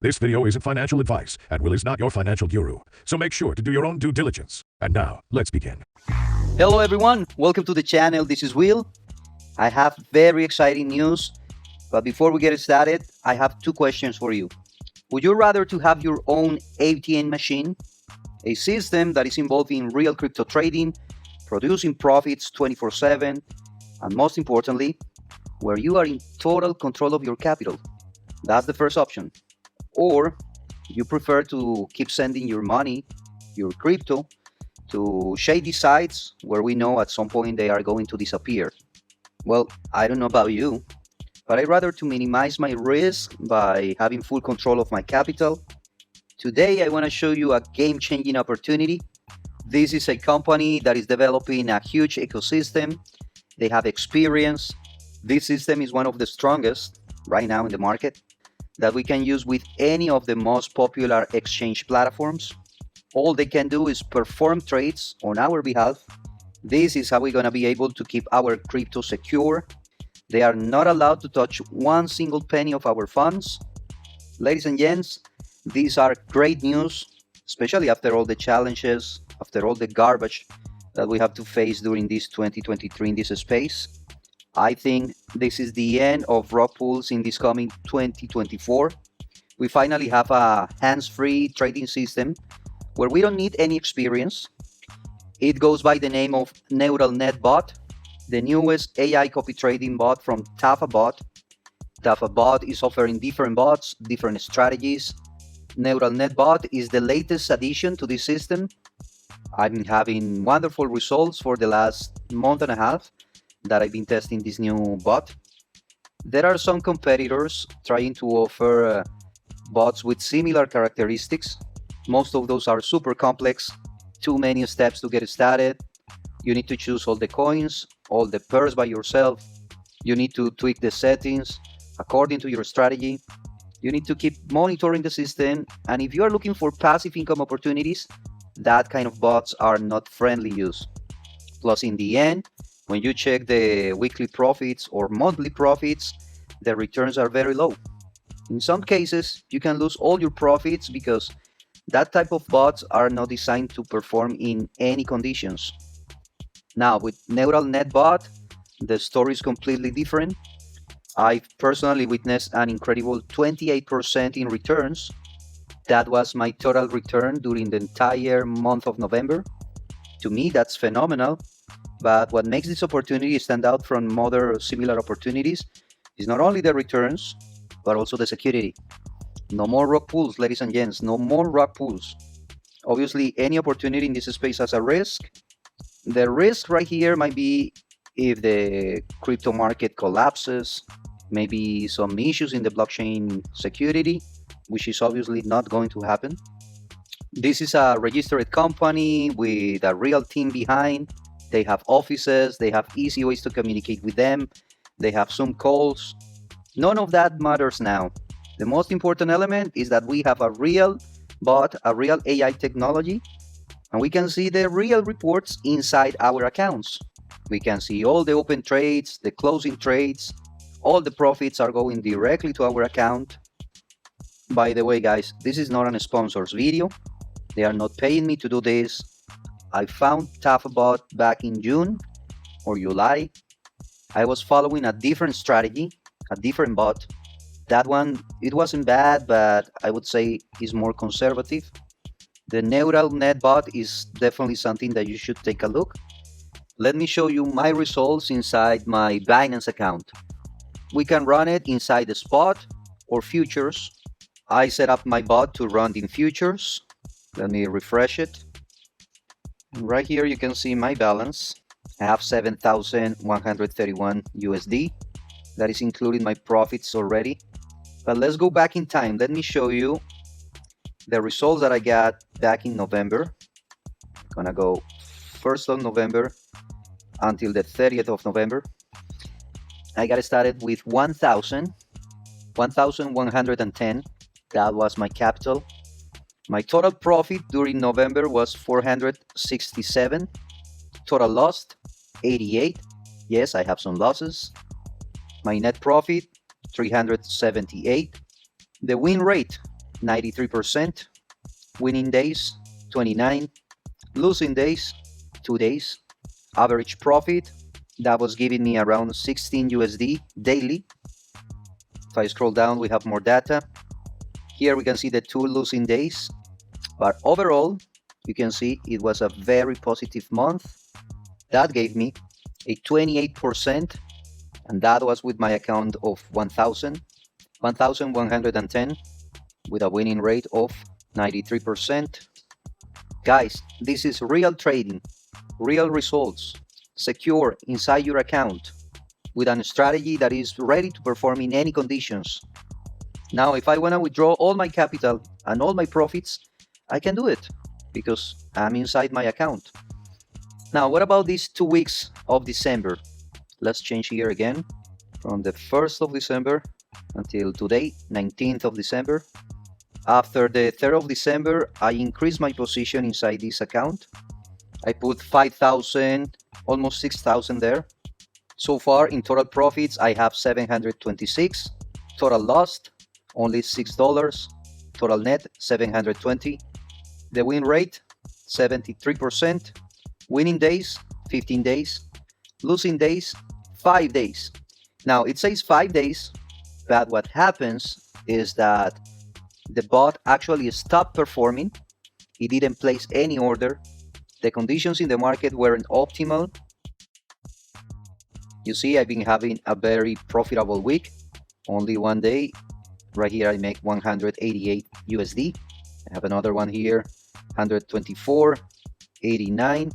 This video isn't financial advice, and Will is not your financial guru, so make sure to do your own due diligence. And now, let's begin. Hello everyone, welcome to the channel. This is Will. I have very exciting news, but before we get started, I have two questions for you. Would you rather to have your own ATM machine, a system that is involved in real crypto trading, producing profits 24/7, and most importantly, where you are in total control of your capital? That's the first option. Or you prefer to keep sending your money, your crypto, to shady sites where we know at some point they are going to disappear. Well, I don't know about you, but I'd rather to minimize my risk by having full control of my capital. Today, I want to show you a game-changing opportunity. This is a company that is developing a huge ecosystem. They have experience. This system is one of the strongest right now in the market that we can use with any of the most popular exchange platforms. All they can do is perform trades on our behalf. This is how we're going to be able to keep our crypto secure. They are not allowed to touch one single penny of our funds. Ladies and gents, these are great news, especially after all the challenges, after all the garbage that we have to face during this 2023 in this space. I think this is the end of rug pulls in this coming 2024. We finally have a hands-free trading system where we don't need any experience. It goes by the name of NeuralNet bot, the newest AI copy trading bot from tafabot. Tafabot is offering different bots, different strategies. NeuralNet bot is the latest addition to this system. I've been having wonderful results for the last month and a half that I've been testing this new bot. There are some competitors trying to offer bots with similar characteristics. Most of those are super complex, too many steps to get started. You need to choose all the coins, all the pairs by yourself. You need to tweak the settings according to your strategy. You need to keep monitoring the system. And if you are looking for passive income opportunities, that kind of bots are not friendly use. Plus, in the end, when you check the weekly profits or monthly profits, the returns are very low. In some cases, you can lose all your profits because that type of bots are not designed to perform in any conditions. Now, with NeuralNet bot, the story is completely different. I personally witnessed an incredible 28% in returns. That was my total return during the entire month of November. To me, that's phenomenal. But what makes this opportunity stand out from other similar opportunities is not only the returns, but also the security. No more rug pulls, ladies and gents, no more rug pulls. Obviously, any opportunity in this space has a risk. The risk right here might be if the crypto market collapses, maybe some issues in the blockchain security, which is obviously not going to happen. This is a registered company with a real team behind. They have offices, they have easy ways to communicate with them, they have Zoom calls. None of that matters now. The most important element is that we have a real bot, a real AI technology, and we can see the real reports inside our accounts. We can see all the open trades, the closing trades, all the profits are going directly to our account. By the way, guys, this is not a sponsor's video. They are not paying me to do this. I found tafabot back in June or July. I was following a different strategy, a different bot. That one, it wasn't bad, but I would say is more conservative. The NeuralNet bot is definitely something that you should take a look. Let me show you my results inside my Binance account. We can run it inside the spot or futures. I set up my bot to run in futures. Let me refresh it. Right here you can see my balance. I have 7,131 USD. That is including my profits already. But let's go back in time. Let me show you the results that I got back in November. I'm gonna go 1st of November until the 30th of November. I got started with 1,110. That was my capital. My total profit during November was 467. Total loss, 88. Yes, I have some losses. My net profit, 378. The win rate, 93%, winning days 29, losing days 2 days, average profit that was giving me around 16 USD daily. If I scroll down, we have more data. Here we can see the 2 losing days, but overall you can see it was a very positive month. That gave me a 28%, and that was with my account of 1,110 with a winning rate of 93%. Guys, this is real trading, real results, secure inside your account with a strategy that is ready to perform in any conditions. Now, if I want to withdraw all my capital and all my profits, I can do it because I'm inside my account. Now, what about these 2 weeks of December? Let's change here again from the 1st of December until today, 19th of December. After the 3rd of December, I increased my position inside this account. I put 5,000, almost 6,000 there. So far, in total profits, I have 726. Total lost, only $6. Total net, 720. The win rate, 73%. Winning days, 15 days. Losing days, 5 days. Now, it says 5 days, but what happens is that the bot actually stopped performing. It didn't place any order. The conditions in the market weren't optimal. You see, I've been having a very profitable week. Only 1 day. Right here, I make 188 USD. I have another one here, 124, 89.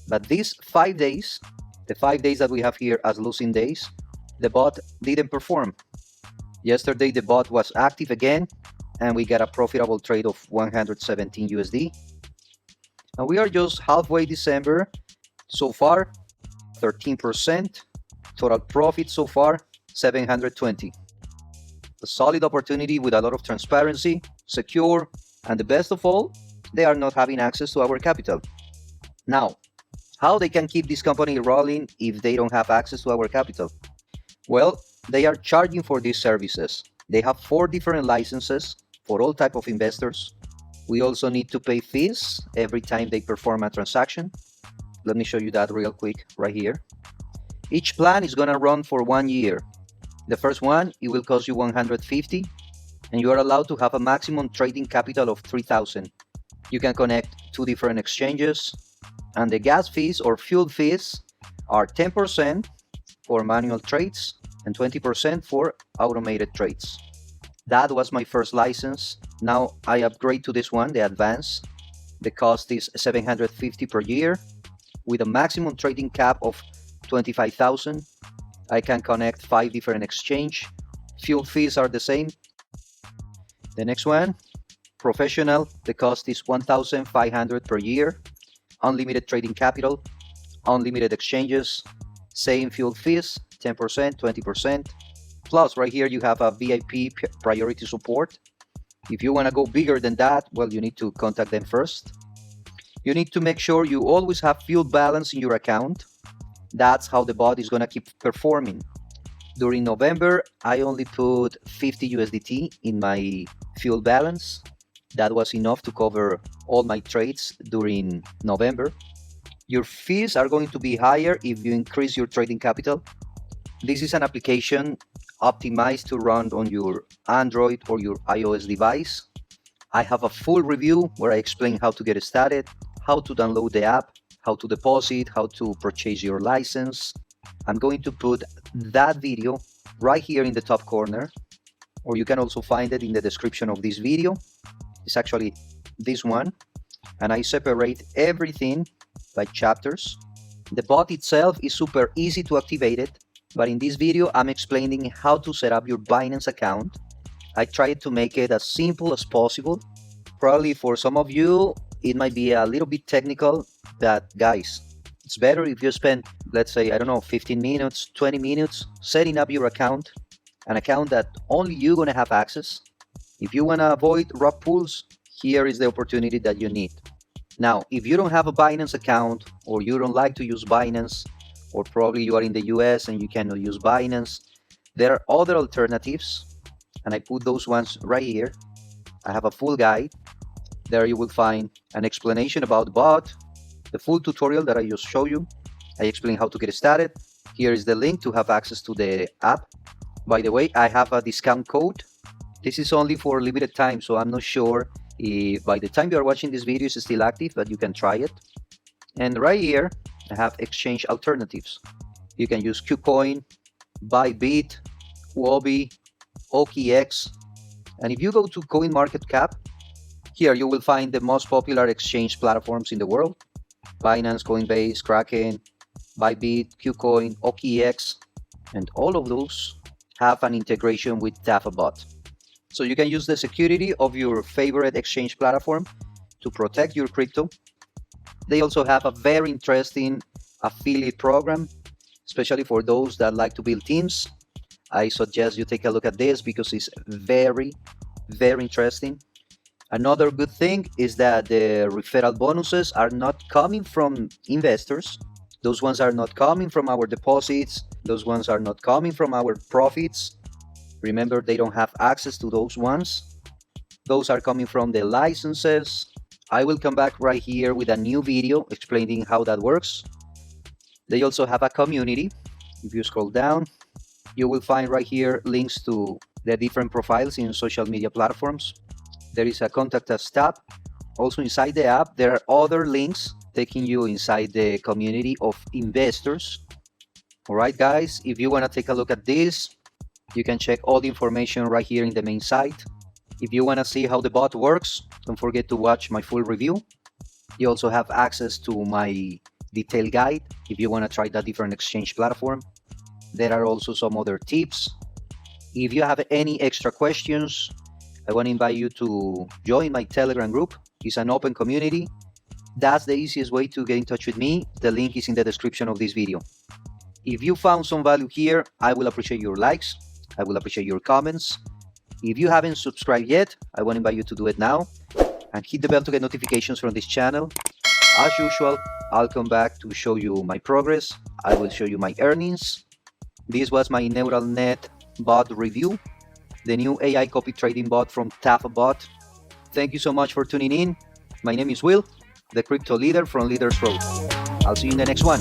But these 5 days, the 5 days that we have here as losing days, the bot didn't perform. Yesterday, the bot was active again, and we got a profitable trade of 117 USD. And we are just halfway December. So far, 13%. Total profit so far, 720. A solid opportunity with a lot of transparency, secure, and the best of all, they are not having access to our capital. Now, how they can keep this company rolling if they don't have access to our capital? Well, they are charging for these services. They have 4 different licenses for all type of investors. We also need to pay fees every time they perform a transaction. Let me show you that real quick right here. Each plan is gonna run for 1 year. The first one, it will cost you 150, and you are allowed to have a maximum trading capital of 3,000. You can connect 2 different exchanges, and the gas fees or fuel fees are 10% for manual trades and 20% for automated trades. That was my first license. Now I upgrade to this one, the advanced. The cost is 750 per year with a maximum trading cap of 25,000. I can connect 5 different exchange. Fuel fees are the same. The next one, professional. The cost is 1,500 per year. Unlimited trading capital, unlimited exchanges, same fuel fees, 10%, 20%. Plus, right here, you have a VIP priority support. If you want to go bigger than that, well, you need to contact them first. You need to make sure you always have fuel balance in your account. That's how the bot is going to keep performing. During November, I only put 50 USDT in my fuel balance. That was enough to cover all my trades during November. Your fees are going to be higher if you increase your trading capital. This is an application optimized to run on your Android or your iOS device. I have a full review where I explain how to get started, how to download the app, how to deposit, how to purchase your license. I'm going to put that video right here in the top corner, or you can also find it in the description of this video. It's actually this one, and I separate everything by chapters. The bot itself is super easy to activate it, but in this video I'm explaining how to set up your Binance account. I tried to make it as simple as possible. Probably for some of you it might be a little bit technical, but guys, it's better if you spend, let's say, I don't know, 15 minutes, 20 minutes setting up your account, an account that only you're gonna have access. If you want to avoid rug pulls, here is the opportunity that you need. Now, if you don't have a Binance account, or you don't like to use Binance, or probably you are in the US and you cannot use Binance, there are other alternatives, and I put those ones right here. I have a full guide. There you will find an explanation about the bot, the full tutorial that I just showed you. I explain how to get started. Here is the link to have access to the app. By the way, I have a discount code. This is only for limited time, so I'm not sure if by the time you are watching this video it's still active, but you can try it. And right here, I have exchange alternatives. You can use KuCoin, Bybit, Huobi, OKX. And if you go to CoinMarketCap, here you will find the most popular exchange platforms in the world. Binance, Coinbase, Kraken, Bybit, KuCoin, OKX, and all of those have an integration with tafabot. So you can use the security of your favorite exchange platform to protect your crypto. They also have a very interesting affiliate program, especially for those that like to build teams. I suggest you take a look at this because it's very, very interesting. Another good thing is that the referral bonuses are not coming from investors. Those ones are not coming from our deposits. Those ones are not coming from our profits. Remember, they don't have access to those ones. Those are coming from the licenses. I will come back right here with a new video explaining how that works. They also have a community. If you scroll down, you will find right here links to the different profiles in social media platforms. There is a contact us tab. Also inside the app, there are other links taking you inside the community of investors. All right, guys, if you want to take a look at this, you can check all the information right here in the main site. If you want to see how the bot works, don't forget to watch my full review. You also have access to my detailed guide if you want to try that different exchange platform. There are also some other tips. If you have any extra questions, I want to invite you to join my Telegram group. It's an open community. That's the easiest way to get in touch with me. The link is in the description of this video. If you found some value here, I will appreciate your likes. I will appreciate your comments. If you haven't subscribed yet, I want to invite you to do it now and hit the bell to get notifications from this channel. As usual, I'll come back to show you my progress. I will show you my earnings. This was my NeuralNet bot review, the new AI copy trading bot from tafabot. Thank you so much for tuning in. My name is Will, the crypto leader from Leaders Road. I'll see you in the next one.